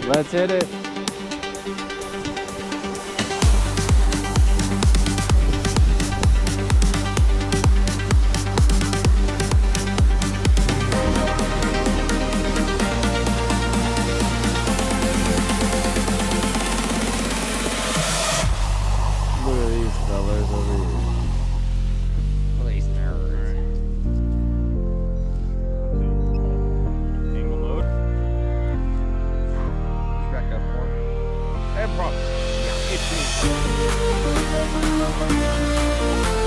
Let's hit it. Look at these fellas over here. Look at these nerds. Angle mode. Back up for me. Hey, bro. Yeah, it's me.